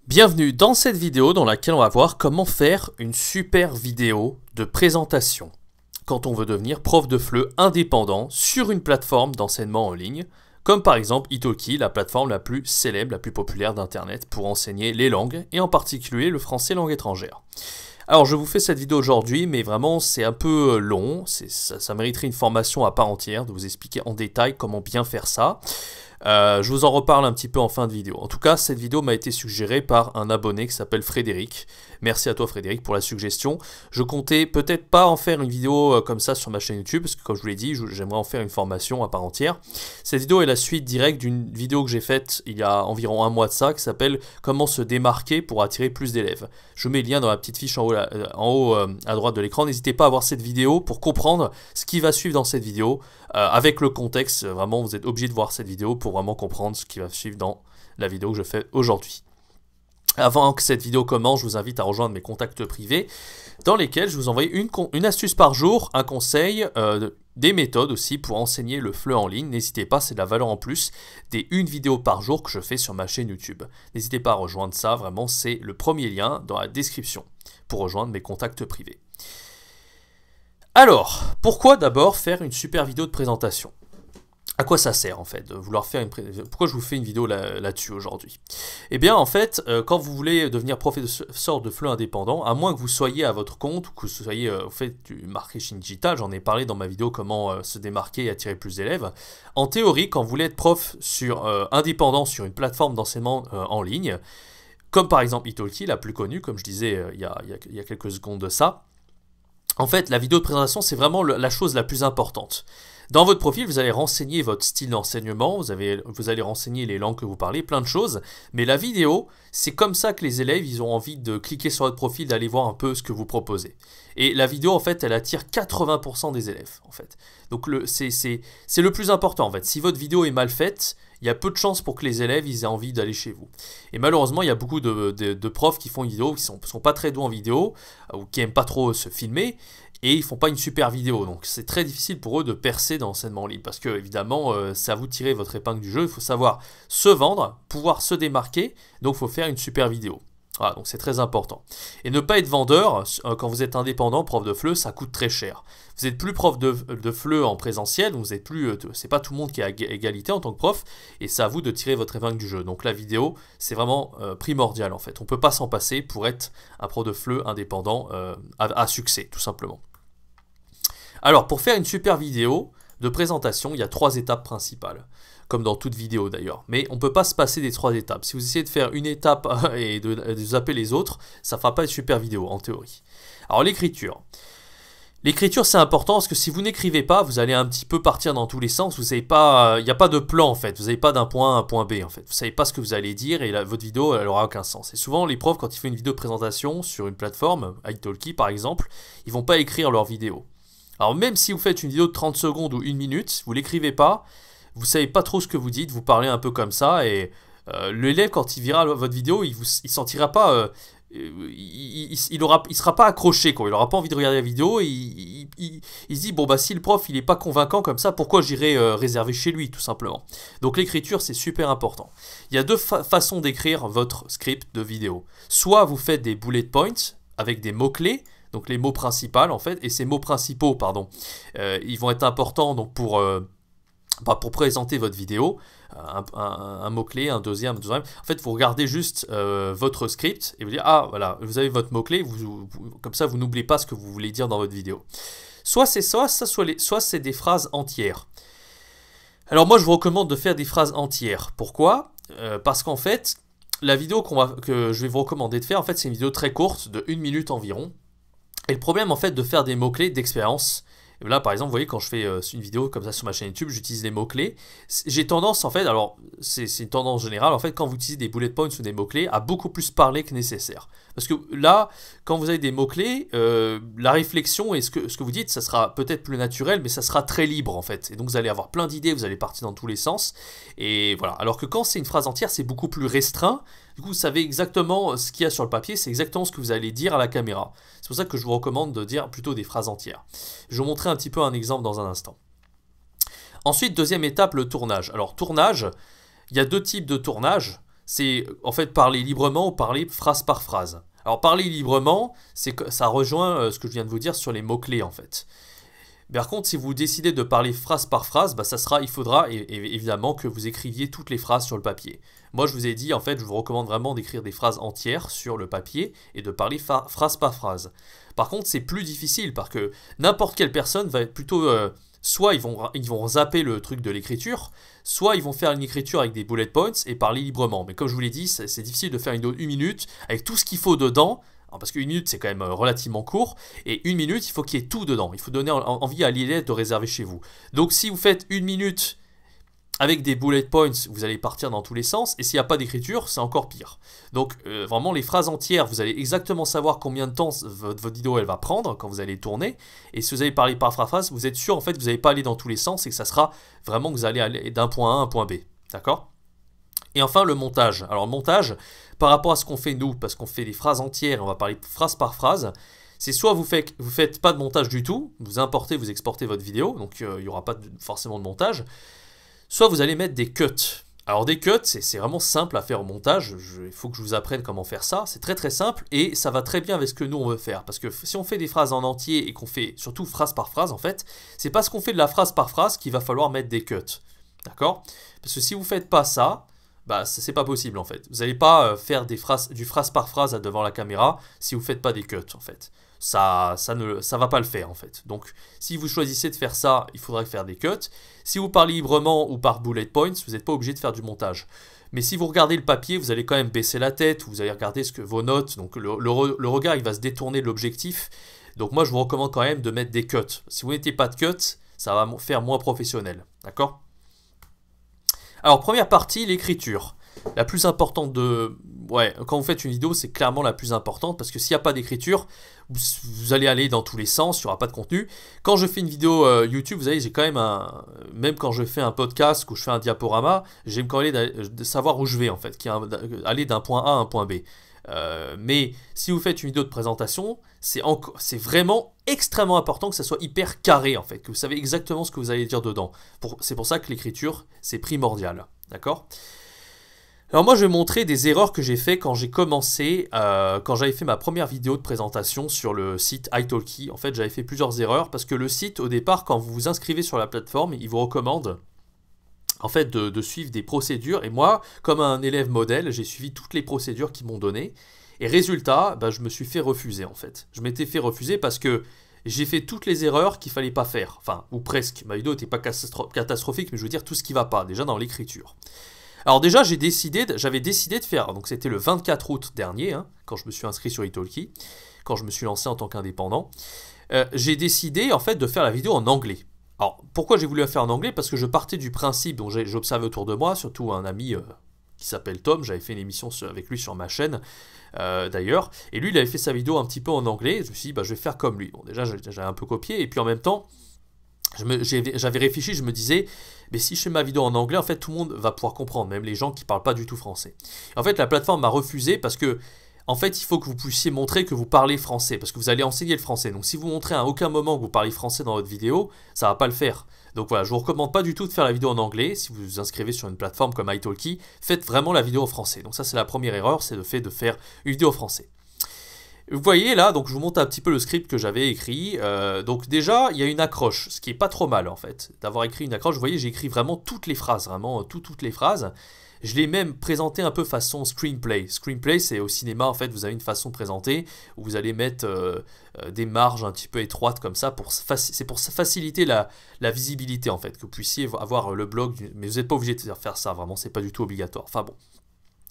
Bienvenue dans cette vidéo dans laquelle on va voir comment faire une super vidéo de présentation quand on veut devenir prof de FLE indépendant sur une plateforme d'enseignement en ligne, comme par exemple Italki, la plateforme la plus célèbre, la plus populaire d'Internet pour enseigner les langues et en particulier le français langue étrangère. Alors je vous fais cette vidéo aujourd'hui, mais vraiment c'est un peu long, ça mériterait une formation à part entière de vous expliquer en détail comment bien faire ça. Je vous en reparle un petit peu en fin de vidéo. En tout cas, cette vidéo m'a été suggérée par un abonné qui s'appelle Frédéric. Merci à toi Frédéric pour la suggestion. Je comptais peut-être pas en faire une vidéo comme ça sur ma chaîne YouTube, parce que comme je vous l'ai dit, j'aimerais en faire une formation à part entière. Cette vidéo est la suite directe d'une vidéo que j'ai faite il y a environ un mois de ça, qui s'appelle « Comment se démarquer pour attirer plus d'élèves ». Je mets le lien dans la petite fiche en haut à droite de l'écran. N'hésitez pas à voir cette vidéo pour comprendre ce qui va suivre dans cette vidéo. Avec le contexte, vraiment vous êtes obligé de voir cette vidéo pour vraiment comprendre ce qui va suivre dans la vidéo que je fais aujourd'hui. Avant que cette vidéo commence, je vous invite à rejoindre mes contacts privés dans lesquels je vous envoie une astuce par jour, un conseil, des méthodes aussi pour enseigner le FLE en ligne. N'hésitez pas, c'est de la valeur en plus des une vidéo par jour que je fais sur ma chaîne YouTube. N'hésitez pas à rejoindre ça, vraiment c'est le premier lien dans la description pour rejoindre mes contacts privés. Alors, pourquoi d'abord faire une super vidéo de présentation ? À quoi ça sert en fait de vouloir faire Pourquoi je vous fais une vidéo là-dessus aujourd'hui? Eh bien en fait, quand vous voulez devenir professeur de FLE indépendant, à moins que vous soyez à votre compte ou que vous soyez au fait du marketing digital, j'en ai parlé dans ma vidéo comment se démarquer et attirer plus d'élèves, en théorie, quand vous voulez être prof indépendant sur une plateforme d'enseignement en ligne, comme par exemple Italki, la plus connue, comme je disais il y a quelques secondes de ça, en fait, la vidéo de présentation, c'est vraiment la chose la plus importante. Dans votre profil, vous allez renseigner votre style d'enseignement, vous allez renseigner les langues que vous parlez, plein de choses. Mais la vidéo, c'est comme ça que les élèves, ils ont envie de cliquer sur votre profil, d'aller voir un peu ce que vous proposez. Et la vidéo, en fait, elle attire 80% des élèves, en fait. Donc, c'est le plus important, en fait. Si votre vidéo est mal faite, il y a peu de chances pour que les élèves ils aient envie d'aller chez vous. Et malheureusement, il y a beaucoup de profs qui font une vidéo, qui sont pas très doués en vidéo, ou qui n'aiment pas trop se filmer, et ils font pas une super vidéo. Donc c'est très difficile pour eux de percer dans l'enseignement en ligne, parce que évidemment, c'est à vous de tirer votre épingle du jeu, il faut savoir se vendre, pouvoir se démarquer, donc il faut faire une super vidéo. Voilà, donc c'est très important. Et ne pas être vendeur, quand vous êtes indépendant, prof de FLE, ça coûte très cher. Vous n'êtes plus prof de FLE en présentiel, donc vous êtes plus, c'est pas tout le monde qui est à égalité en tant que prof, et c'est à vous de tirer votre épingle du jeu. Donc la vidéo, c'est vraiment primordial en fait. On ne peut pas s'en passer pour être un prof de FLE indépendant à succès, tout simplement. Alors, pour faire une super vidéo de présentation, il y a 3 étapes principales, comme dans toute vidéo d'ailleurs. Mais on ne peut pas se passer des 3 étapes. Si vous essayez de faire une étape et de zapper les autres, ça ne fera pas une super vidéo, en théorie. Alors, l'écriture. L'écriture, c'est important parce que si vous n'écrivez pas, vous allez un petit peu partir dans tous les sens. Vous savez pas, il n'y a pas de plan en fait. Vous n'avez pas d'un point A à un point B en fait. Vous ne savez pas ce que vous allez dire et votre vidéo, elle n'aura aucun sens. Et souvent, les profs, quand ils font une vidéo de présentation sur une plateforme, Italki par exemple, ils ne vont pas écrire leur vidéo. Alors même si vous faites une vidéo de 30 secondes ou 1 minute, vous ne l'écrivez pas, vous ne savez pas trop ce que vous dites, vous parlez un peu comme ça, et l'élève, quand il verra votre vidéo, il ne sentira pas, il sera pas accroché, quoi. Il n'aura pas envie de regarder la vidéo, et il se dit, bon bah si le prof il n'est pas convaincant comme ça, pourquoi j'irai réserver chez lui, tout simplement. Donc l'écriture, c'est super important. Il y a 2 façons d'écrire votre script de vidéo. Soit vous faites des bullet points avec des mots-clés, donc les mots principaux en fait, et ces mots principaux, pardon, ils vont être importants donc pour présenter votre vidéo, un mot-clé, un deuxième. En fait, vous regardez juste votre script et vous dites, ah voilà, vous avez votre mot-clé, comme ça vous n'oubliez pas ce que vous voulez dire dans votre vidéo. Soit c'est ça, soit c'est des phrases entières. Alors moi je vous recommande de faire des phrases entières. Pourquoi ? Parce qu'en fait, la vidéo que je vais vous recommander de faire, en fait c'est une vidéo très courte, de 1 minute environ. Et le problème en fait de faire des mots-clés d'expérience, là par exemple vous voyez quand je fais une vidéo comme ça sur ma chaîne YouTube, j'utilise les mots-clés, j'ai tendance en fait, alors c'est une tendance générale en fait quand vous utilisez des bullet points ou des mots-clés à beaucoup plus parler que nécessaire. Parce que là, quand vous avez des mots-clés, la réflexion et ce que vous dites, ça sera peut-être plus naturel, mais ça sera très libre en fait. Et donc vous allez avoir plein d'idées, vous allez partir dans tous les sens. Et voilà. Alors que quand c'est une phrase entière, c'est beaucoup plus restreint. Du coup, vous savez exactement ce qu'il y a sur le papier, c'est exactement ce que vous allez dire à la caméra. C'est pour ça que je vous recommande de dire plutôt des phrases entières. Je vais vous montrer un petit peu un exemple dans un instant. Ensuite, deuxième étape, le tournage. Alors, tournage, il y a 2 types de tournage. c'est en fait parler librement ou parler phrase par phrase. Alors parler librement, ça rejoint ce que je viens de vous dire sur les mots-clés en fait. Par contre, si vous décidez de parler phrase par phrase, bah il faudra évidemment que vous écriviez toutes les phrases sur le papier. Moi, je vous ai dit, en fait, je vous recommande vraiment d'écrire des phrases entières sur le papier et de parler phrase par phrase. Par contre, c'est plus difficile parce que n'importe quelle personne va être plutôt... soit ils vont zapper le truc de l'écriture, soit ils vont faire une écriture avec des bullet points et parler librement. Mais comme je vous l'ai dit, c'est difficile de faire une vidéo 1 minute avec tout ce qu'il faut dedans. Parce qu'une minute, c'est quand même relativement court. Et 1 minute, il faut qu'il y ait tout dedans. Il faut donner envie à l'élève de réserver chez vous. Donc si vous faites 1 minute avec des bullet points, vous allez partir dans tous les sens. Et s'il n'y a pas d'écriture, c'est encore pire. Donc vraiment, les phrases entières, vous allez exactement savoir combien de temps votre vidéo elle va prendre quand vous allez tourner. Et si vous allez parler par phrase, vous êtes sûr en fait que vous n'allez pas aller dans tous les sens et que ça sera vraiment que vous allez aller d'un point A à un point B. D'accord ? Et enfin, le montage. Alors, le montage, par rapport à ce qu'on fait nous, parce qu'on fait des phrases entières, on va parler phrase par phrase, c'est soit vous faites pas de montage du tout, vous importez, vous exportez votre vidéo, donc il n'y aura pas forcément de montage, soit vous allez mettre des cuts. Alors, des cuts, c'est vraiment simple à faire au montage, il faut que je vous apprenne comment faire ça, c'est très très simple, et ça va très bien avec ce que nous on veut faire, parce que si on fait des phrases en entier et qu'on fait surtout phrase par phrase, en fait, c'est parce qu'on fait de la phrase par phrase qu'il va falloir mettre des cuts. D'accord ? Parce que si vous faites pas ça, bah c'est pas possible en fait. Vous n'allez pas faire du phrase par phrase devant la caméra si vous faites pas des cuts en fait. Ça va pas le faire en fait. Donc si vous choisissez de faire ça, il faudra faire des cuts. Si vous parlez librement ou par bullet points, vous n'êtes pas obligé de faire du montage. Mais si vous regardez le papier, vous allez quand même baisser la tête, vous allez regarder vos notes, donc le regard il va se détourner de l'objectif. Donc moi je vous recommande quand même de mettre des cuts. Si vous mettez pas de cuts, ça va faire moins professionnel. D'accord ? Alors, première partie, l'écriture. La plus importante quand vous faites une vidéo, c'est clairement la plus importante parce que s'il n'y a pas d'écriture, vous allez aller dans tous les sens, il n'y aura pas de contenu. Quand je fais une vidéo YouTube, vous savez, j'ai quand même même quand je fais un podcast ou je fais un diaporama, j'aime quand même de savoir où je vais en fait, aller d'un point A à un point B. Mais si vous faites une vidéo de présentation, c'est vraiment extrêmement important que ça soit hyper carré en fait, que vous savez exactement ce que vous allez dire dedans. C'est pour ça que l'écriture, c'est primordial. D'accord ? Alors moi je vais montrer des erreurs que j'ai fait quand j'ai commencé, quand j'avais fait ma première vidéo de présentation sur le site italki. En fait j'avais fait plusieurs erreurs parce que le site au départ quand vous vous inscrivez sur la plateforme, il vous recommande en fait de suivre des procédures. Et moi, comme un élève modèle, j'ai suivi toutes les procédures qu'ils m'ont données. Et résultat, je me suis fait refuser en fait. Je m'étais fait refuser parce que j'ai fait toutes les erreurs qu'il fallait pas faire. Enfin, ou presque. Ma vidéo n'était pas catastrophique, mais je veux dire tout ce qui va pas, déjà dans l'écriture. Alors déjà, j'avais décidé de faire, donc c'était le 24 août dernier, quand je me suis inscrit sur italki, quand je me suis lancé en tant qu'indépendant, j'ai décidé en fait de faire la vidéo en anglais. Alors, pourquoi j'ai voulu la faire en anglais? Parce que je partais du principe dont j'ai observé autour de moi, surtout un ami qui s'appelle Tom, j'avais fait une émission avec lui sur ma chaîne d'ailleurs, et lui il avait fait sa vidéo un petit peu en anglais, je me suis dit je vais faire comme lui. Bon déjà j'avais un peu copié, et puis en même temps, j'avais réfléchi, je me disais, mais si je fais ma vidéo en anglais, en fait tout le monde va pouvoir comprendre, même les gens qui parlent pas du tout français. En fait la plateforme m'a refusé parce que en fait, il faut que vous puissiez montrer que vous parlez français, parce que vous allez enseigner le français. Donc si vous montrez à aucun moment que vous parlez français dans votre vidéo, ça va pas le faire. Donc voilà, je vous recommande pas du tout de faire la vidéo en anglais. Si vous vous inscrivez sur une plateforme comme italki, faites vraiment la vidéo en français. Donc ça c'est la première erreur, c'est le fait de faire une vidéo en français. Vous voyez là, donc je vous montre un petit peu le script que j'avais écrit. Donc déjà, il y a une accroche, ce qui est pas trop mal en fait, d'avoir écrit une accroche. Vous voyez, j'ai écrit vraiment toutes les phrases, vraiment toutes les phrases. Je l'ai même présenté un peu façon screenplay. Screenplay, c'est au cinéma, en fait, vous avez une façon de présenter où vous allez mettre des marges un petit peu étroites comme ça. C'est pour faciliter la visibilité, en fait, que vous puissiez avoir le blog. Mais vous n'êtes pas obligé de faire ça, vraiment, c'est pas du tout obligatoire. Enfin bon.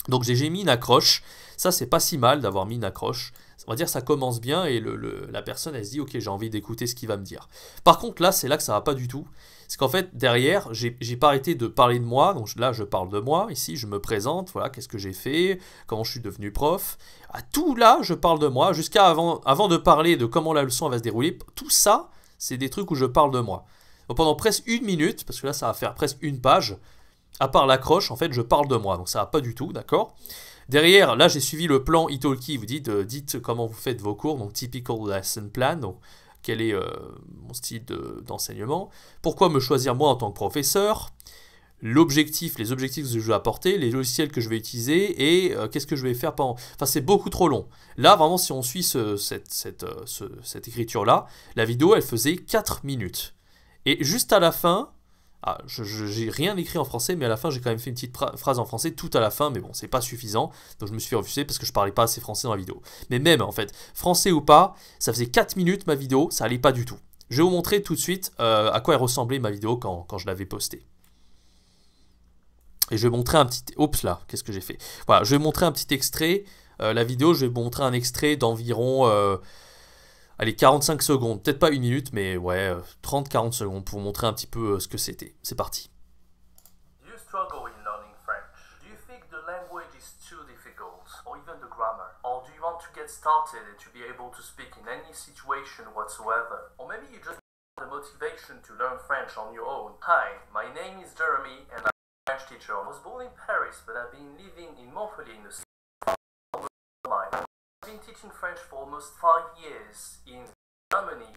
Donc j'ai mis une accroche. Ça, c'est pas si mal d'avoir mis une accroche. On va dire ça commence bien et la personne, elle se dit, ok, j'ai envie d'écouter ce qu'il va me dire. Par contre, là, c'est là que ça va pas du tout. C'est qu'en fait, derrière, j'ai pas arrêté de parler de moi. Donc là, je parle de moi. Ici, je me présente. Voilà, qu'est-ce que j'ai fait, comment je suis devenu prof. À tout là, je parle de moi. Jusqu'à avant de parler de comment la leçon va se dérouler. Tout ça, c'est des trucs où je parle de moi. Donc pendant presque 1 minute, parce que là, ça va faire presque une page, à part l'accroche, en fait, je parle de moi. Donc ça va pas du tout, d'accord ? Derrière, là, j'ai suivi le plan italki. Vous dites comment vous faites vos cours. Donc typical lesson plan. Donc quel est mon style d'enseignement. Pourquoi me choisir moi en tant que professeur? l'objectif, les objectifs que je vais apporter, les logiciels que je vais utiliser et qu'est-ce que je vais faire pendant... Enfin, c'est beaucoup trop long. Là, vraiment, si on suit cette écriture-là, la vidéo, elle faisait 4 minutes. Et juste à la fin... Ah, j'ai rien écrit en français, mais à la fin, j'ai quand même fait une petite phrase en français tout à la fin, mais bon, c'est pas suffisant, donc je me suis fait refuser parce que je parlais pas assez français dans la vidéo. Mais même, en fait, français ou pas, ça faisait 4 minutes ma vidéo, ça allait pas du tout. Je vais vous montrer tout de suite à quoi elle ressemblait ma vidéo quand je l'avais postée. Et je vais montrer un petit... Oups là, qu'est-ce que j'ai fait? Voilà, je vais montrer un petit extrait. La vidéo, je vais vous montrer un extrait d'environ... allez, 45 secondes. Peut-être pas une minute, mais ouais, 30-40 secondes pour vous montrer un petit peu ce que c'était. C'est parti. Do you struggle in learning French? Do you think the language is too difficult, or even the grammar? Or do you want to get started and to be able to speak in any situation whatsoever? Or maybe you just want the motivation to learn French on your own. Hi, my name is Jeremy and I'm a French teacher. I was born in Paris, but I've been living in Montpellier in the city. I've been teaching French for almost 5 years in Germany,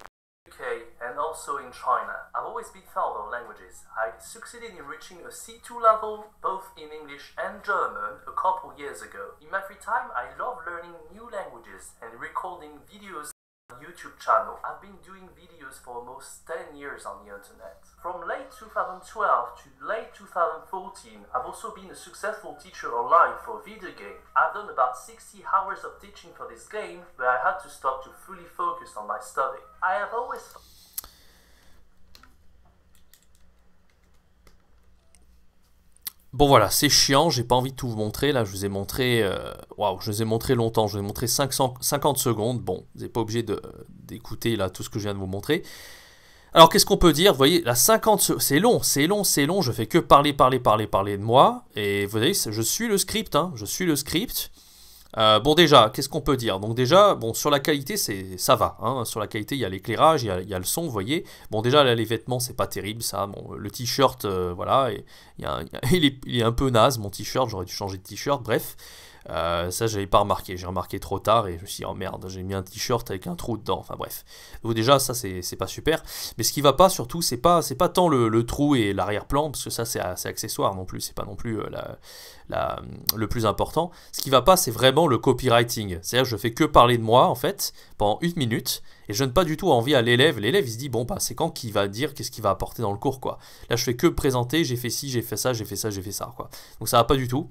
UK, and also in China. I've always been fond of languages. I succeeded in reaching a C2 level, both in English and German, a couple years ago. In my free time, I love learning new languages and recording videos on my YouTube channel. I've been doing videos for almost 10 years on the internet. From late 2012 to late 2014, I've also been a successful teacher online for video game. I've done about 60 hours of teaching for this game, but I had to stop to fully focus on my study. I have always... Bon voilà, c'est chiant, j'ai pas envie de tout vous montrer. Là, je vous ai montré... Waouh, je vous ai montré longtemps, je vous ai montré 50 secondes. Bon, vous n'êtes pas obligé d'écouter là tout ce que je viens de vous montrer. Alors, qu'est-ce qu'on peut dire? Vous voyez, là, 50... C'est long, je fais que parler de moi. Et vous voyez, je suis le script, hein, je suis le script. Bon déjà, qu'est-ce qu'on peut dire? Donc déjà, bon, sur la qualité, ça va. Hein. Sur la qualité, il y a l'éclairage, il y a le son, vous voyez. Bon déjà, là, les vêtements, c'est pas terrible, ça. Bon, le t-shirt, voilà, il est un peu naze, mon t-shirt. J'aurais dû changer de t-shirt, bref. Ça, j'avais pas remarqué. J'ai remarqué trop tard et je me suis dit, oh merde, j'ai mis un t-shirt avec un trou dedans. Enfin bref. Donc déjà, ça, c'est pas super. Mais ce qui va pas, surtout, c'est pas tant le trou et l'arrière-plan, parce que ça, c'est accessoire non plus. C'est pas non plus le plus important. Ce qui va pas, c'est vraiment le copywriting. C'est-à-dire, je fais que parler de moi, en fait, pendant 1 minute. Et je donne pas du tout envie à l'élève. L'élève, il se dit, bon, bah, c'est quand qu'il va dire qu'est-ce qu'il va apporter dans le cours, quoi. Là, je fais que présenter, j'ai fait ci, j'ai fait ça, j'ai fait ça, j'ai fait ça, quoi. Donc ça va pas du tout.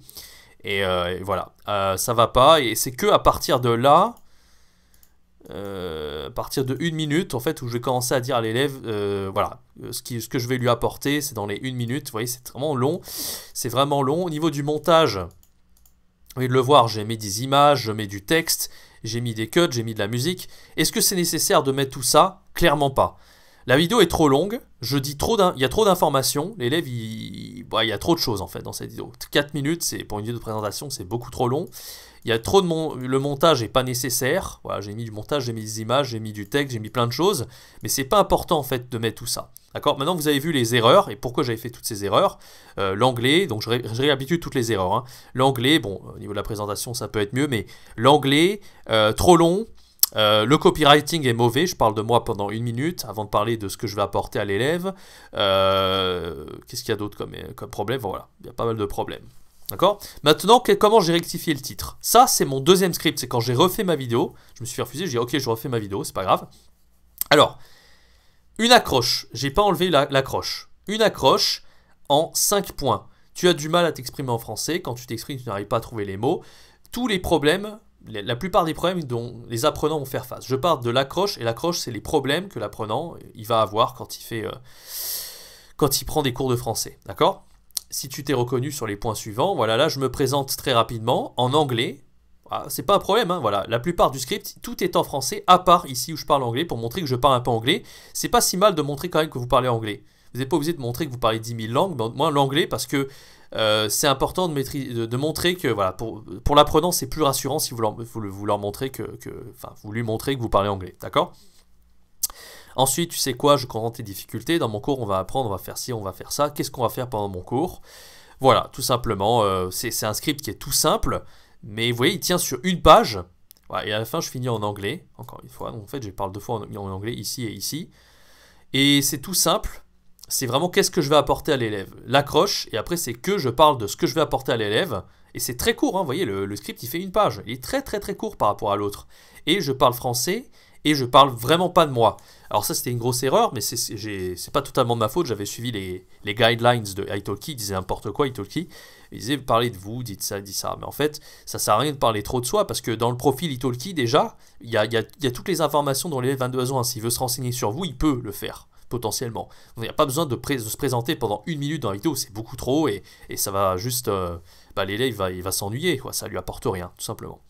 Et voilà, ça va pas, et c'est que à partir de là, à partir de 1 minute, en fait, où je vais commencer à dire à l'élève, voilà, ce que je vais lui apporter, c'est dans les 1 minute, vous voyez, c'est vraiment long, c'est vraiment long. Au niveau du montage, vous voyez de le voir, j'ai mis des images, je mets du texte, j'ai mis des cuts, j'ai mis de la musique. Est-ce que c'est nécessaire de mettre tout ça? Clairement pas. La vidéo est trop longue, il y a trop d'informations, l'élève, il y a trop de choses en fait dans cette vidéo. 4 minutes, pour une vidéo de présentation, c'est beaucoup trop long. Il y a trop le montage n'est pas nécessaire. Voilà, j'ai mis du montage, j'ai mis des images, j'ai mis du texte, j'ai mis plein de choses, mais c'est pas important en fait de mettre tout ça. D'accord? Maintenant vous avez vu les erreurs et pourquoi j'avais fait toutes ces erreurs. L'anglais, donc je réhabitue toutes les erreurs. Hein. L'anglais, bon, au niveau de la présentation ça peut être mieux, mais l'anglais, trop long. Le copywriting est mauvais, je parle de moi pendant 1 minute avant de parler de ce que je vais apporter à l'élève. Qu'est-ce qu'il y a d'autre comme problème? Voilà, il y a pas mal de problèmes. D'accord? Maintenant, comment j'ai rectifié le titre? Ça, c'est mon deuxième script, c'est quand j'ai refait ma vidéo. Je me suis fait refuser, j'ai dit ok, je refais ma vidéo, c'est pas grave. Alors, une accroche, j'ai pas enlevé l'accroche. Une accroche en 5 points. Tu as du mal à t'exprimer en français, quand tu t'exprimes, tu n'arrives pas à trouver les mots. Tous les problèmes. La plupart des problèmes dont les apprenants vont faire face. Je parle de l'accroche, et l'accroche, c'est les problèmes que l'apprenant il va avoir quand il prend des cours de français. D'accord? Si tu t'es reconnu sur les points suivants, voilà, là, je me présente très rapidement en anglais. Voilà, c'est pas un problème, hein, voilà. La plupart du script, tout est en français, à part ici où je parle anglais, pour montrer que je parle un peu anglais. C'est pas si mal de montrer quand même que vous parlez anglais. Vous n'êtes pas obligé de montrer que vous parlez 10 000 langues, mais moi, l'anglais, parce que c'est important de montrer que voilà, pour l'apprenant c'est plus rassurant si vous leur montrez vous lui montrez que vous parlez anglais, d'accord? Ensuite, tu sais quoi, je comprends tes difficultés. Dans mon cours, on va apprendre, on va faire ci, on va faire ça. Qu'est-ce qu'on va faire pendant mon cours? Voilà, tout simplement, c'est un script qui est tout simple, mais vous voyez, il tient sur 1 page. Voilà, et à la fin, je finis en anglais, encore une fois. Donc, en fait, je parle 2 fois en anglais, ici et ici. Et c'est tout simple. c'est vraiment qu'est-ce que je vais apporter à l'élève. L'accroche, et après c'est que je parle de ce que je vais apporter à l'élève. Et c'est très court, hein, vous voyez, le script il fait une page. Il est très très très court par rapport à l'autre. Et je parle français, et je parle vraiment pas de moi. Alors ça c'était une grosse erreur, mais c'est pas totalement de ma faute. J'avais suivi les guidelines de italki, il disait n'importe quoi italki. Il disait parlez de vous, dites ça, dit ça. Mais en fait, ça sert à rien de parler trop de soi, parce que dans le profil italki déjà, il y a toutes les informations dont l'élève 22 ans. S'il veut se renseigner sur vous, il peut le faire. Potentiellement. Il n'y a pas besoin de se présenter pendant 1 minute dans la vidéo, c'est beaucoup trop et ça va juste... l'élève il va s'ennuyer, quoi. Ça lui apporte rien, tout simplement.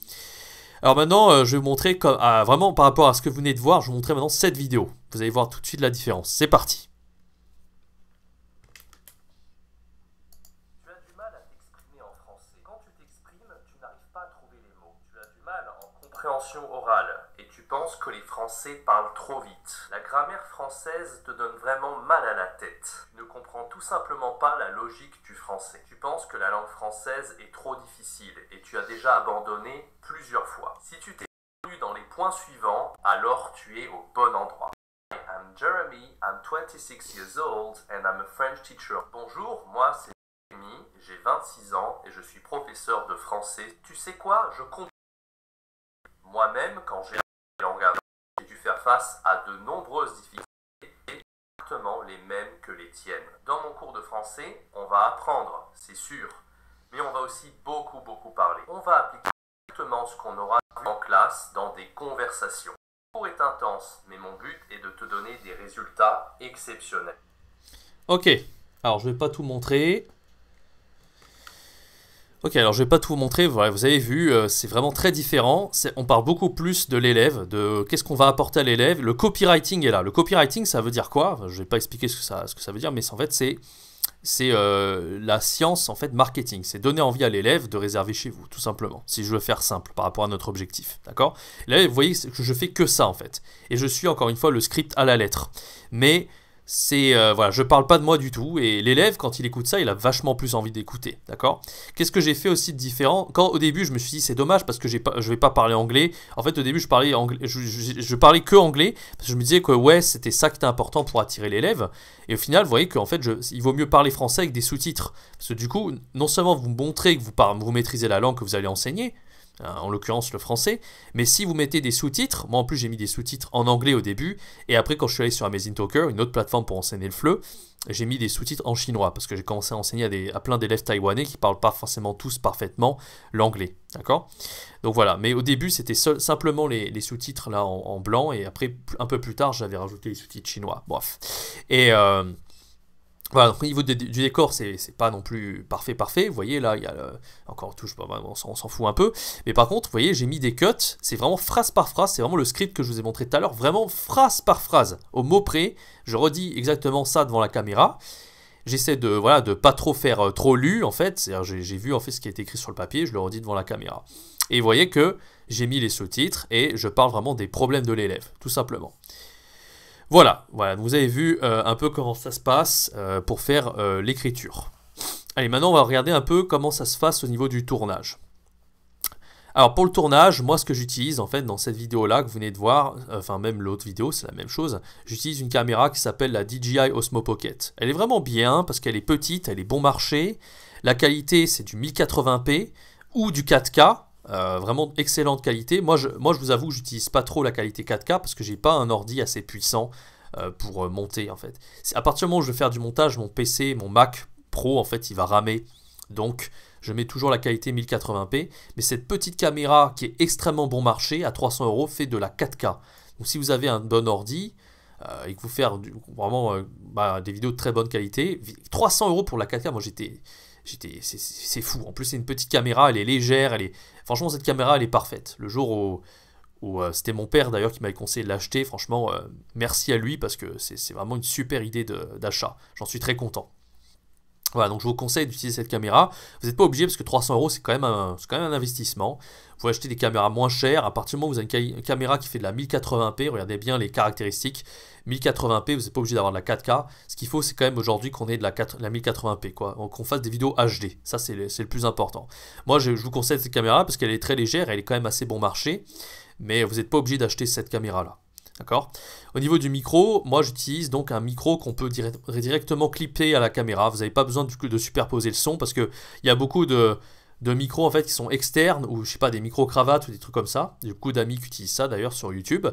Alors maintenant, je vais vous montrer, vraiment par rapport à ce que vous venez de voir, je vais vous montrer maintenant cette vidéo. Vous allez voir tout de suite la différence. C'est parti. Tu as du mal à t'exprimer en français. Quand tu t'exprimes, tu n'arrives pas à trouver les mots. Tu as du mal en compréhension orale. Et tu penses que les Français parlent trop vite. La grammaire française te donne vraiment mal à la tête. Tu ne comprends tout simplement pas la logique du français. Tu penses que la langue française est trop difficile et tu as déjà abandonné plusieurs fois. Si tu t'es perdu dans les points suivants, alors tu es au bon endroit. Hi, I'm Jeremy, I'm 26 years old and I'm a French teacher. Bonjour, moi c'est Jeremy, j'ai 26 ans et je suis professeur de français. Tu sais quoi, je comprends. Moi-même, quand j'ai j'ai dû faire face à de nombreuses difficultés, exactement les mêmes que les tiennes. Dans mon cours de français, on va apprendre, c'est sûr, mais on va aussi beaucoup parler. On va appliquer exactement ce qu'on aura vu en classe dans des conversations. Le cours est intense, mais mon but est de te donner des résultats exceptionnels. Ok, alors je vais pas tout montrer. Ok, alors je vais pas tout vous montrer, voilà, vous avez vu, c'est vraiment très différent. On parle beaucoup plus de l'élève, de qu'est-ce qu'on va apporter à l'élève. Le copywriting est là. Le copywriting, ça veut dire quoi? Je vais pas expliquer ce que ça veut dire, mais en fait, c'est la science en fait marketing. C'est donner envie à l'élève de réserver chez vous, tout simplement. Si je veux faire simple par rapport à notre objectif, d'accord? Là, vous voyez que je fais que ça en fait. Et je suis encore une fois le script à la lettre. Mais voilà, je parle pas de moi du tout et l'élève quand il écoute ça il a vachement plus envie d'écouter, d'accord? Qu'est-ce que j'ai fait aussi de différent? Quand au début je me suis dit c'est dommage parce que je vais pas parler anglais. En fait au début je parlais anglais, je parlais que anglais parce que je me disais que ouais c'était ça qui était important pour attirer l'élève et au final vous voyez qu'en fait il vaut mieux parler français avec des sous-titres parce que du coup non seulement vous montrez que vous maîtrisez la langue que vous allez enseigner, en l'occurrence le français, mais si vous mettez des sous-titres, moi en plus j'ai mis des sous-titres en anglais au début, et après quand je suis allé sur Amazing Talker, une autre plateforme pour enseigner le FLE, j'ai mis des sous-titres en chinois, parce que j'ai commencé à enseigner à plein d'élèves taïwanais qui ne parlent pas forcément tous parfaitement l'anglais, d'accord? Donc voilà, mais au début c'était simplement les sous-titres là en blanc, et après un peu plus tard j'avais rajouté les sous-titres chinois, bref. Et voilà, donc au niveau du décor, c'est pas non plus parfait. Vous voyez, là, il y a encore touche, on s'en fout un peu. Mais par contre, vous voyez, j'ai mis des cuts. C'est vraiment phrase par phrase. C'est vraiment le script que je vous ai montré tout à l'heure. Vraiment phrase par phrase. Au mot près, je redis exactement ça devant la caméra. J'essaie de pas trop faire trop lu, en fait. C'est-à-dire, j'ai vu en fait ce qui a été écrit sur le papier. Je le redis devant la caméra. Et vous voyez que j'ai mis les sous-titres et je parle vraiment des problèmes de l'élève, tout simplement. Voilà, vous avez vu un peu comment ça se passe pour faire l'écriture. Allez, maintenant on va regarder un peu comment ça se passe au niveau du tournage. Alors pour le tournage, moi ce que j'utilise en fait dans cette vidéo-là que vous venez de voir, enfin même l'autre vidéo c'est la même chose, j'utilise une caméra qui s'appelle la DJI Osmo Pocket. Elle est vraiment bien parce qu'elle est petite, elle est bon marché, la qualité c'est du 1080p ou du 4K. Vraiment excellente qualité. Moi je vous avoue que j'utilise pas trop la qualité 4K parce que j'ai pas un ordi assez puissant pour monter en fait. À partir du moment où je vais faire du montage, mon PC, mon Mac Pro en fait il va ramer. Donc je mets toujours la qualité 1080p. Mais cette petite caméra qui est extrêmement bon marché à 300 € fait de la 4K. Donc si vous avez un bon ordi et que vous faites vraiment des vidéos de très bonne qualité, 300 € pour la 4K, moi c'est fou. En plus, c'est une petite caméra, elle est légère, franchement, cette caméra, elle est parfaite. Le jour où c'était mon père d'ailleurs qui m'avait conseillé de l'acheter, franchement, merci à lui parce que c'est vraiment une super idée d'achat. J'en suis très content. Voilà, donc je vous conseille d'utiliser cette caméra. Vous n'êtes pas obligé parce que 300 € c'est quand même un investissement. Vous pouvez acheter des caméras moins chères. À partir du moment où vous avez une caméra qui fait de la 1080p, regardez bien les caractéristiques. 1080p, vous n'êtes pas obligé d'avoir de la 4K. Ce qu'il faut, c'est quand même aujourd'hui qu'on ait de la 1080p, quoi. Qu'on fasse des vidéos HD. Ça, c'est le plus important. Moi, je vous conseille cette caméra parce qu'elle est très légère, elle est quand même assez bon marché. Mais vous n'êtes pas obligé d'acheter cette caméra-là. D'accord. Au niveau du micro, moi j'utilise donc un micro qu'on peut directement clipper à la caméra. Vous n'avez pas besoin de superposer le son parce qu'il y a beaucoup de micros en fait qui sont externes ou je sais pas des micro-cravates ou des trucs comme ça. J'ai beaucoup d'amis qui utilisent ça d'ailleurs sur YouTube.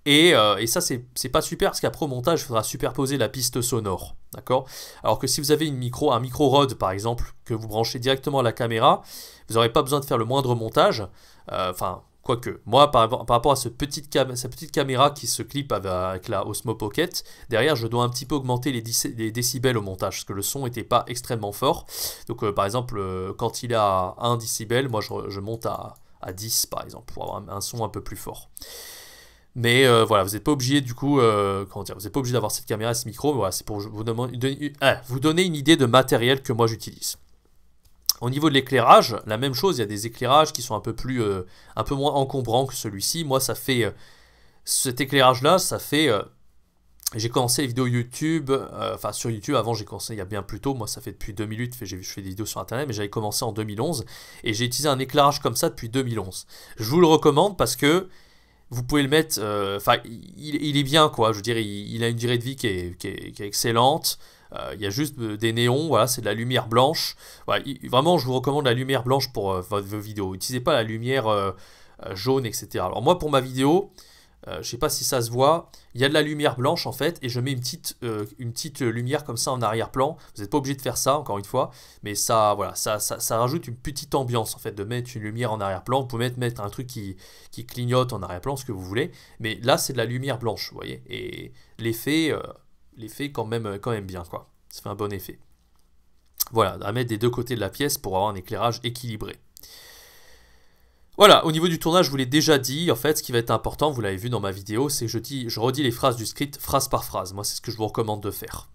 Et ça c'est pas super parce qu'après au montage il faudra superposer la piste sonore. D'accord. Alors que si vous avez un micro Rode par exemple que vous branchez directement à la caméra, vous n'aurez pas besoin de faire le moindre montage. Quoique, moi, par rapport à sa petite caméra qui se clip avec la Osmo Pocket, derrière, je dois un petit peu augmenter les décibels au montage, parce que le son n'était pas extrêmement fort. Donc, par exemple, quand il est à 1 décibel, moi, je monte à 10, par exemple, pour avoir un son un peu plus fort. Mais voilà, vous n'êtes pas obligé, du coup, vous n'êtes pas obligé d'avoir cette caméra et ce micro, mais voilà, c'est pour vous donner une idée de matériel que moi, j'utilise. Au niveau de l'éclairage, la même chose, il y a des éclairages qui sont un peu moins encombrants que celui-ci. Moi, ça fait cet éclairage-là, j'ai commencé les vidéos YouTube, sur YouTube, avant j'ai commencé il y a bien plus tôt, moi ça fait depuis 2008, je fais des vidéos sur internet, mais j'avais commencé en 2011, et j'ai utilisé un éclairage comme ça depuis 2011. Je vous le recommande parce que vous pouvez le mettre, il est bien quoi, je veux dire, il a une durée de vie qui est excellente. Il y a juste des néons, voilà, c'est de la lumière blanche. Voilà, vraiment, je vous recommande la lumière blanche pour vos vidéos. N'utilisez pas la lumière jaune, etc. Alors moi, pour ma vidéo, je ne sais pas si ça se voit, il y a de la lumière blanche en fait, et je mets une petite lumière comme ça en arrière-plan. Vous n'êtes pas obligé de faire ça, encore une fois, mais ça, voilà, ça rajoute une petite ambiance en fait, de mettre une lumière en arrière-plan. Vous pouvez mettre un truc qui clignote en arrière-plan, ce que vous voulez, mais là, c'est de la lumière blanche, vous voyez, et l'effet quand même bien quoi, ça fait un bon effet. Voilà, à mettre des deux côtés de la pièce pour avoir un éclairage équilibré. Voilà, au niveau du tournage, je vous l'ai déjà dit, en fait, ce qui va être important, vous l'avez vu dans ma vidéo, c'est que je redis les phrases du script phrase par phrase. Moi, c'est ce que je vous recommande de faire.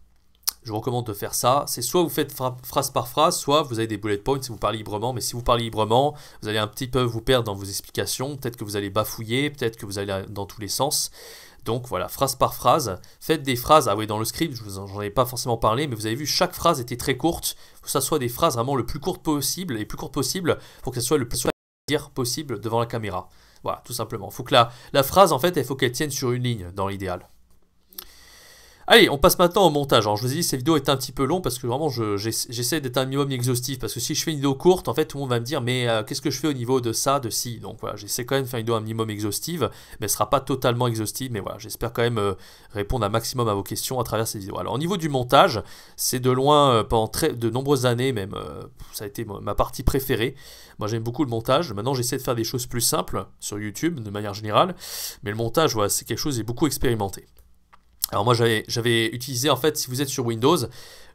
Je vous recommande de faire ça. C'est soit vous faites phrase par phrase, soit vous avez des bullet points si vous parlez librement. Mais si vous parlez librement, vous allez un petit peu vous perdre dans vos explications. Peut-être que vous allez bafouiller, peut-être que vous allez dans tous les sens. Donc voilà, phrase par phrase, faites des phrases, ah oui dans le script, j'en ai pas forcément parlé, mais vous avez vu, chaque phrase était très courte, il faut que ça soit des phrases vraiment le plus courtes possible, les plus courtes possibles, pour que ça soit le plus dire possible devant la caméra. Voilà, tout simplement. Il faut que la phrase, en fait, il faut qu'elle tienne sur une ligne, dans l'idéal. Allez, on passe maintenant au montage. Alors, je vous ai dit, ces vidéos étaient un petit peu longues parce que vraiment, j'essaie d'être un minimum exhaustif. Parce que si je fais une vidéo courte, en fait, tout le monde va me dire, mais qu'est-ce que je fais au niveau de ça, de ci. Donc voilà, j'essaie quand même de faire une vidéo un minimum exhaustive, mais elle ne sera pas totalement exhaustive. Mais voilà, j'espère quand même répondre un maximum à vos questions à travers ces vidéos. Alors, au niveau du montage, c'est de loin, pendant de nombreuses années même, ça a été ma partie préférée. Moi, j'aime beaucoup le montage. Maintenant, j'essaie de faire des choses plus simples sur YouTube, de manière générale. Mais le montage, voilà, c'est quelque chose que j'ai beaucoup expérimenté. Alors moi j'avais utilisé, en fait, si vous êtes sur Windows,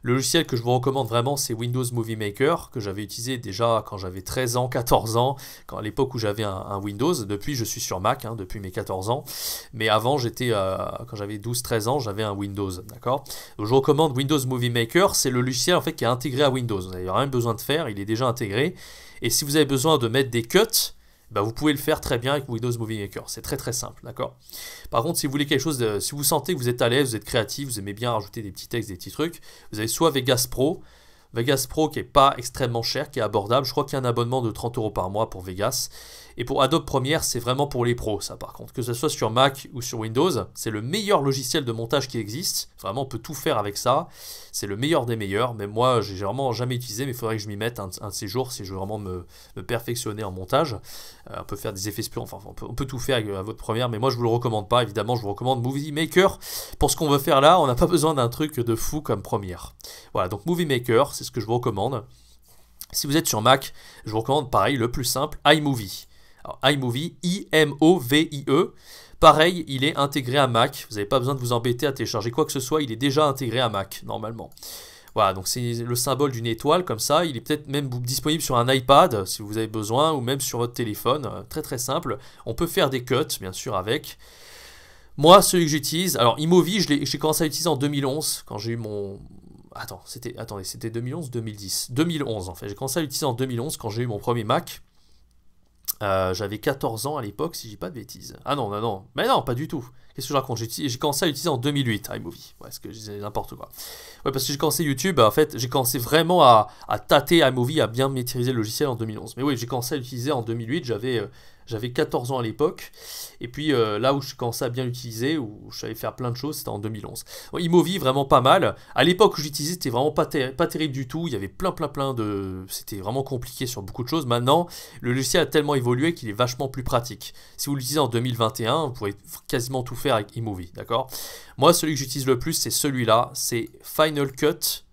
le logiciel que je vous recommande vraiment, c'est Windows Movie Maker, que j'avais utilisé déjà quand j'avais 13 ans, 14 ans, à l'époque où j'avais un Windows. Depuis, je suis sur Mac, depuis mes 14 ans. Mais avant, quand j'avais 12-13 ans, j'avais un Windows, d'accord. Donc je vous recommande Windows Movie Maker, c'est le logiciel en fait qui est intégré à Windows. Vous n'avez rien besoin de faire, il est déjà intégré. Et si vous avez besoin de mettre des cuts, vous pouvez le faire très bien avec Windows Movie Maker. C'est très très simple, d'accord. Par contre, si vous voulez quelque chose, si vous sentez que vous êtes à l'aise, vous êtes créatif, vous aimez bien rajouter des petits textes, des petits trucs, vous avez soit Vegas Pro qui est pas extrêmement cher, qui est abordable. Je crois qu'il y a un abonnement de 30 € par mois pour Vegas. Et pour Adobe Premiere, c'est vraiment pour les pros, ça par contre. Que ce soit sur Mac ou sur Windows, c'est le meilleur logiciel de montage qui existe. Vraiment, on peut tout faire avec ça. C'est le meilleur des meilleurs. Même moi, j'ai vraiment jamais utilisé, mais il faudrait que je m'y mette un de ces jours si je veux vraiment me perfectionner en montage. On peut faire des effets spurieux, enfin, on peut tout faire avec Adobe Premiere, mais moi, je vous le recommande pas. Évidemment, je vous recommande Movie Maker. Pour ce qu'on veut faire là, on n'a pas besoin d'un truc de fou comme Premiere. Voilà, donc Movie Maker, c'est ce que je vous recommande. Si vous êtes sur Mac, je vous recommande pareil, le plus simple, iMovie. Alors, iMovie, I-M-O-V-I-E. Pareil, il est intégré à Mac. Vous n'avez pas besoin de vous embêter à télécharger quoi que ce soit. Il est déjà intégré à Mac, normalement. Voilà, donc c'est le symbole d'une étoile, comme ça. Il est peut-être même disponible sur un iPad, si vous avez besoin, ou même sur votre téléphone. Très très simple. On peut faire des cuts, bien sûr, avec. Moi, celui que j'utilise... Alors, iMovie, j'ai commencé à l'utiliser en 2011, quand j'ai eu mon... C'était 2011 ou 2010 2011, en fait. J'ai commencé à l'utiliser en 2011, quand j'ai eu mon premier Mac. J'avais 14 ans à l'époque, si je dis pas de bêtises. Ah non, mais non, pas du tout. Qu'est-ce que je raconte? J'ai commencé à l'utiliser en 2008, iMovie. Ouais, ce que je disais n'importe quoi. Ouais, parce que j'ai commencé YouTube, en fait, j'ai commencé vraiment à tâter iMovie, à bien maîtriser le logiciel en 2011. Mais oui, j'ai commencé à l'utiliser en 2008, j'avais J'avais 14 ans à l'époque. Et puis là où je commençais à bien l'utiliser, où je savais faire plein de choses, c'était en 2011. Bon, iMovie, vraiment pas mal. À l'époque où j'utilisais, c'était vraiment pas terrible du tout. Il y avait plein de... C'était vraiment compliqué sur beaucoup de choses. Maintenant, le logiciel a tellement évolué qu'il est vachement plus pratique. Si vous l'utilisez en 2021, vous pourrez quasiment tout faire avec iMovie, d'accord? Moi, celui que j'utilise le plus, c'est celui-là. C'est Final Cut.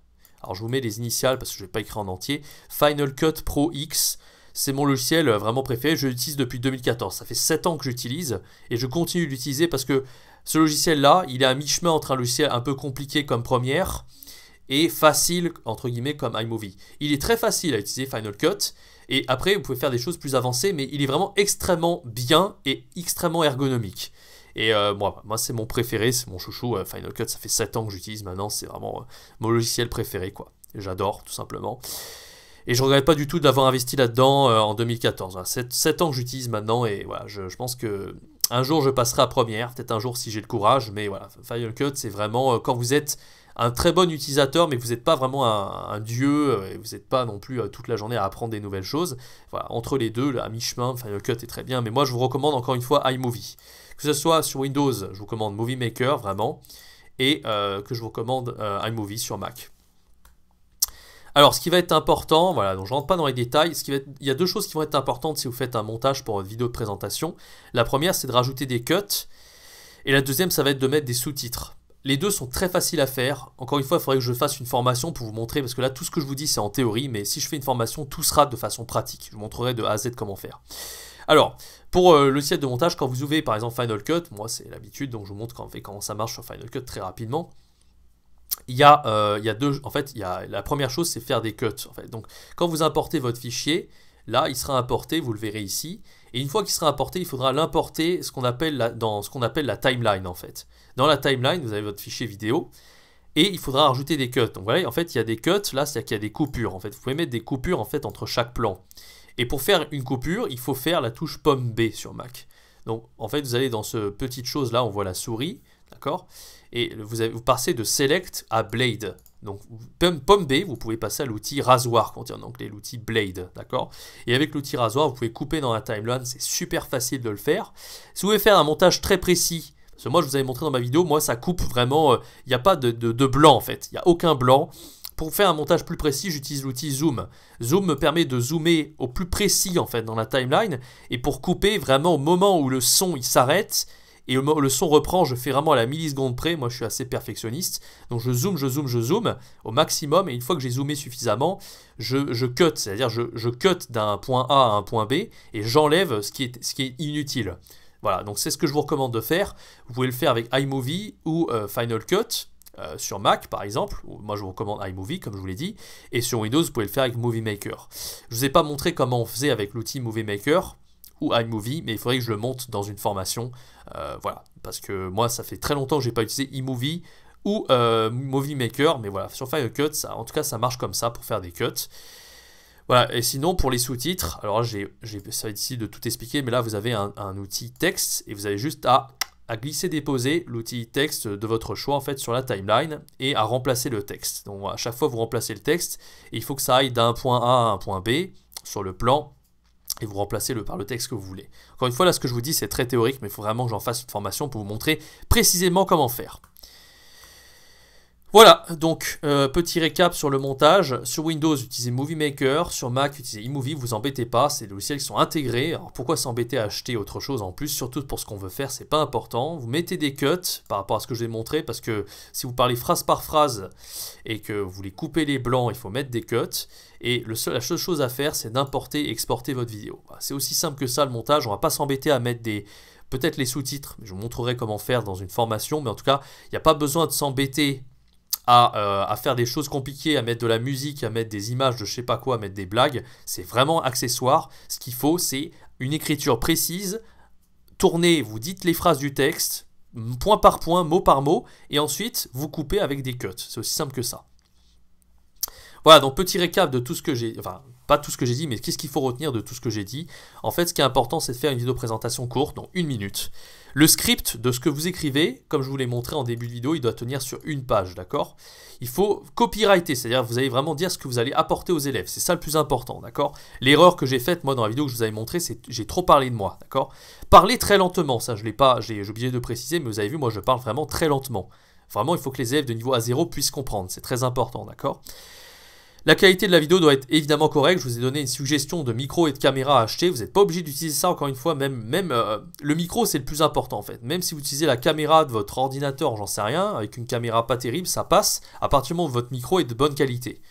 Alors, je vous mets les initiales parce que je ne vais pas écrire en entier. Final Cut Pro X. C'est mon logiciel vraiment préféré, je l'utilise depuis 2014. Ça fait 7 ans que j'utilise et je continue de l'utiliser parce que ce logiciel-là, il est à mi-chemin entre un logiciel un peu compliqué comme Premiere et facile, entre guillemets, comme iMovie. Il est très facile à utiliser, Final Cut, et après, vous pouvez faire des choses plus avancées, mais il est vraiment extrêmement bien et extrêmement ergonomique. Et moi c'est mon préféré, c'est mon chouchou. Final Cut, ça fait 7 ans que j'utilise maintenant, c'est vraiment mon logiciel préféré, quoi. J'adore, tout simplement. Et je ne regrette pas du tout d'avoir investi là-dedans en 2014. Voilà, 7 ans que j'utilise maintenant et voilà, je pense que un jour je passerai à Premiere, peut-être un jour si j'ai le courage, mais voilà, Final Cut c'est vraiment quand vous êtes un très bon utilisateur mais que vous n'êtes pas vraiment un dieu et vous n'êtes pas non plus toute la journée à apprendre des nouvelles choses. Voilà, entre les deux, là, à mi-chemin, Final Cut est très bien, mais moi je vous recommande encore une fois iMovie. Que ce soit sur Windows, je vous recommande Movie Maker vraiment, et que je vous recommande iMovie sur Mac. Alors, ce qui va être important, voilà, donc je ne rentre pas dans les détails, il y a deux choses qui vont être importantes si vous faites un montage pour votre vidéo de présentation. La première, c'est de rajouter des cuts, et la deuxième, ça va être de mettre des sous-titres. Les deux sont très faciles à faire. Encore une fois, il faudrait que je fasse une formation pour vous montrer, parce que là, tout ce que je vous dis, c'est en théorie, mais si je fais une formation, tout sera de façon pratique. Je vous montrerai de A à Z comment faire. Alors, pour le site de montage, quand vous ouvrez par exemple Final Cut, moi c'est l'habitude, donc je vous montre comment ça marche sur Final Cut très rapidement. Il y a deux, en fait, la première chose, c'est faire des cuts. En fait. Donc, quand vous importez votre fichier, là, il sera importé, vous le verrez ici. Et une fois qu'il sera importé, il faudra l'importer dans ce qu'on appelle la timeline, en fait. Dans la timeline, vous avez votre fichier vidéo et il faudra rajouter des cuts. Donc, voilà, en fait, il y a des cuts, là, c'est-à-dire qu'il y a des coupures. En fait, vous pouvez mettre des coupures, en fait, entre chaque plan. Et pour faire une coupure, il faut faire la touche pomme B sur Mac. Donc, en fait, vous allez dans ce petite chose-là, on voit la souris, d'accord ? Et vous passez de Select à Blade. Donc, pomme B, vous pouvez passer à l'outil rasoir, quand on dit en anglais, l'outil Blade, d'accord? Et avec l'outil rasoir, vous pouvez couper dans la timeline, c'est super facile de le faire. Si vous voulez faire un montage très précis, parce que moi, je vous avais montré dans ma vidéo, moi, ça coupe vraiment, il n'y a pas de blanc, en fait. Il n'y a aucun blanc. Pour faire un montage plus précis, j'utilise l'outil Zoom. Zoom me permet de zoomer au plus précis, en fait, dans la timeline. Et pour couper, vraiment, au moment où le son, il s'arrête, et le son reprend, je fais vraiment à la milliseconde près. Moi, je suis assez perfectionniste. Donc, je zoome au maximum. Et une fois que j'ai zoomé suffisamment, je cut. C'est-à-dire, je cut d'un point A à un point B et j'enlève ce qui est inutile. Voilà, donc c'est ce que je vous recommande de faire. Vous pouvez le faire avec iMovie ou Final Cut. Sur Mac par exemple, moi je vous recommande iMovie comme je vous l'ai dit, et sur Windows vous pouvez le faire avec Movie Maker. Je ne vous ai pas montré comment on faisait avec l'outil Movie Maker ou iMovie, mais il faudrait que je le monte dans une formation, voilà, parce que moi ça fait très longtemps que je n'ai pas utilisé iMovie ou Movie Maker, mais voilà, sur Final Cut, en tout cas ça marche comme ça pour faire des cuts. Voilà, et sinon pour les sous-titres, alors ça va être ici de tout expliquer, mais là vous avez un outil texte, et vous avez juste à glisser-déposer l'outil texte de votre choix en fait sur la timeline et à remplacer le texte. Donc à chaque fois vous remplacez le texte et il faut que ça aille d'un point A à un point B sur le plan et vous remplacez par le texte que vous voulez. Encore une fois là ce que je vous dis c'est très théorique mais il faut vraiment que j'en fasse une formation pour vous montrer précisément comment faire. Voilà, donc petit récap sur le montage. Sur Windows, utilisez Movie Maker. Sur Mac, utilisez iMovie. Vous embêtez pas, c'est des logiciels qui sont intégrés. Alors pourquoi s'embêter à acheter autre chose en plus? Surtout pour ce qu'on veut faire, c'est pas important. Vous mettez des cuts par rapport à ce que je vous ai montré, parce que si vous parlez phrase par phrase et que vous voulez couper les blancs, il faut mettre des cuts. Et la seule chose à faire, c'est d'importer et exporter votre vidéo. Voilà, c'est aussi simple que ça le montage. On va pas s'embêter à mettre peut-être les sous-titres. Je vous montrerai comment faire dans une formation, mais en tout cas, il n'y a pas besoin de s'embêter à faire des choses compliquées, à mettre de la musique, à mettre des images de je sais pas quoi, à mettre des blagues. C'est vraiment accessoire. Ce qu'il faut, c'est une écriture précise. Tournez, vous dites les phrases du texte, point par point, mot par mot, et ensuite vous coupez avec des cuts. C'est aussi simple que ça. Voilà, donc petit récap de tout ce que j'ai... Enfin, pas tout ce que j'ai dit, mais qu'est-ce qu'il faut retenir de tout ce que j'ai dit. En fait, ce qui est important, c'est de faire une vidéo présentation courte, donc 1 minute. Le script de ce que vous écrivez, comme je vous l'ai montré en début de vidéo, il doit tenir sur une page, d'accord? Il faut copyrighter, c'est-à-dire vous allez vraiment dire ce que vous allez apporter aux élèves. C'est ça le plus important, d'accord? L'erreur que j'ai faite, moi, dans la vidéo que je vous avais montré, c'est que j'ai trop parlé de moi, d'accord? Parler très lentement, ça, je l'ai pas, j'ai oublié de préciser, mais vous avez vu, moi, je parle vraiment très lentement. Vraiment, il faut que les élèves de niveau A0 puissent comprendre, c'est très important, d'accord? La qualité de la vidéo doit être évidemment correcte. Je vous ai donné une suggestion de micro et de caméra à acheter. Vous n'êtes pas obligé d'utiliser ça, encore une fois. Même le micro, c'est le plus important en fait. Même si vous utilisez la caméra de votre ordinateur, j'en sais rien, avec une caméra pas terrible, ça passe à partir du moment où votre micro est de bonne qualité.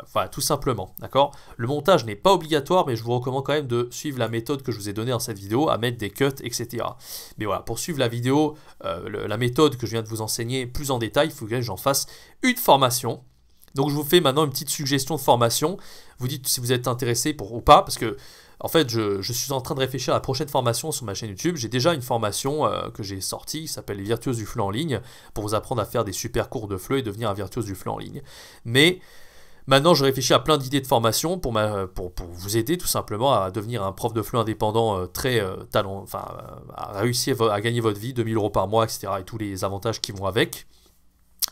Enfin, tout simplement, d'accord? Le montage n'est pas obligatoire, mais je vous recommande quand même de suivre la méthode que je vous ai donnée dans cette vidéo, à mettre des cuts, etc. Mais voilà, pour suivre la vidéo, la méthode que je viens de vous enseigner plus en détail, il faut que j'en fasse une formation. Donc je vous fais maintenant une petite suggestion de formation. Vous dites si vous êtes intéressé ou pas, parce que en fait je suis en train de réfléchir à la prochaine formation sur ma chaîne YouTube. J'ai déjà une formation que j'ai sortie qui s'appelle les virtuoses du FLE en ligne, pour vous apprendre à faire des super cours de FLE et devenir un virtuose du FLE en ligne. Mais maintenant je réfléchis à plein d'idées de formation pour vous aider tout simplement à devenir un prof de FLE indépendant à réussir à gagner votre vie, 2000 € par mois, etc. et tous les avantages qui vont avec.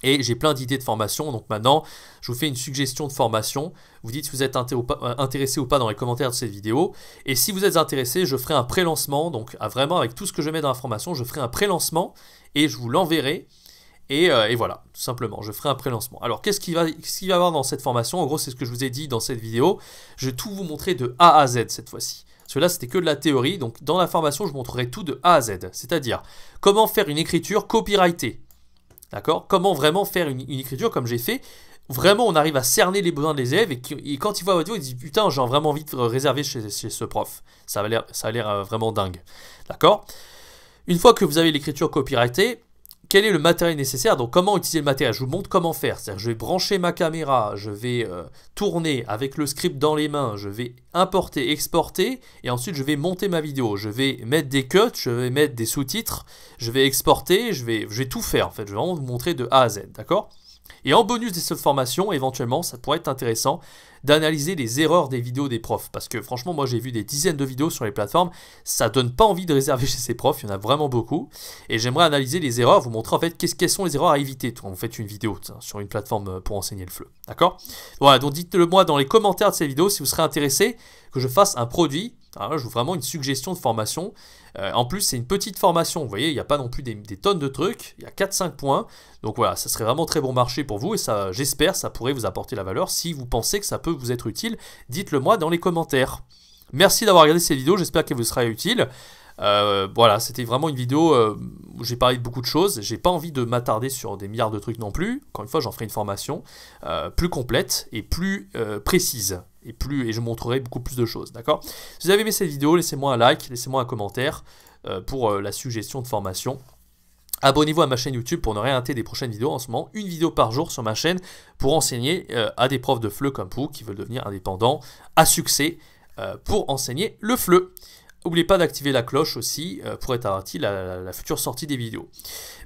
Et j'ai plein d'idées de formation, donc maintenant je vous fais une suggestion de formation. Vous dites si vous êtes intéressé ou pas dans les commentaires de cette vidéo. Et si vous êtes intéressé, je ferai un pré-lancement, donc vraiment avec tout ce que je mets dans la formation, je ferai un pré-lancement et je vous l'enverrai. Et voilà, tout simplement, je ferai un pré-lancement. Alors qu'est-ce qu'il va y avoir dans cette formation? En gros, c'est ce que je vous ai dit dans cette vidéo. Je vais tout vous montrer de A à Z cette fois-ci. Parce que là, c'était que de la théorie, donc dans la formation, je vous montrerai tout de A à Z. C'est-à-dire comment faire une écriture copyrightée. D'accord? Comment vraiment faire une écriture comme j'ai fait. Vraiment, on arrive à cerner les besoins des élèves et quand ils voient votre vidéo, ils disent putain, j'ai vraiment envie de réserver chez ce prof. Ça a l'air vraiment dingue. D'accord? Une fois que vous avez l'écriture copyrightée, quel est le matériel nécessaire? Donc comment utiliser le matériel? Je vous montre comment faire. C'est-à-dire je vais brancher ma caméra, je vais tourner avec le script dans les mains, je vais importer, exporter et ensuite je vais monter ma vidéo. Je vais mettre des cuts, je vais mettre des sous-titres, je vais exporter, je vais tout faire en fait. Je vais vraiment vous montrer de A à Z, d'accord? Et en bonus de cette formation, éventuellement, ça pourrait être intéressant d'analyser les erreurs des vidéos des profs. Parce que franchement, moi j'ai vu des dizaines de vidéos sur les plateformes, ça donne pas envie de réserver chez ces profs, il y en a vraiment beaucoup. Et j'aimerais analyser les erreurs, vous montrer en fait quelles sont les erreurs à éviter quand vous faites une vidéo sur une plateforme pour enseigner le FLE. D'accord? Voilà, donc dites-le moi dans les commentaires de ces vidéos si vous serez intéressé que je fasse un produit. Alors là, je vous fais vraiment une suggestion de formation. En plus, c'est une petite formation. Vous voyez, il n'y a pas non plus des tonnes de trucs. Il y a 4-5 points. Donc voilà, ça serait vraiment très bon marché pour vous. Et ça, j'espère, ça pourrait vous apporter la valeur. Si vous pensez que ça peut vous être utile, dites-le moi dans les commentaires. Merci d'avoir regardé cette vidéo. J'espère qu'elle vous sera utile. Voilà, c'était vraiment une vidéo où j'ai parlé de beaucoup de choses. J'ai pas envie de m'attarder sur des milliards de trucs non plus. Encore une fois, j'en ferai une formation plus complète et plus précise. Et je montrerai beaucoup plus de choses, d'accord? Si vous avez aimé cette vidéo, laissez-moi un like, laissez-moi un commentaire pour la suggestion de formation. Abonnez-vous à ma chaîne YouTube pour ne rien rater des prochaines vidéos. En ce moment, une vidéo par jour sur ma chaîne pour enseigner à des profs de FLE comme vous qui veulent devenir indépendants à succès pour enseigner le FLE. N'oubliez pas d'activer la cloche aussi pour être averti la future sortie des vidéos.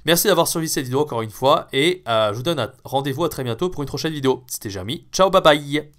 Merci d'avoir suivi cette vidéo encore une fois et je vous donne rendez-vous à très bientôt pour une prochaine vidéo. C'était Jamy. Ciao, bye bye.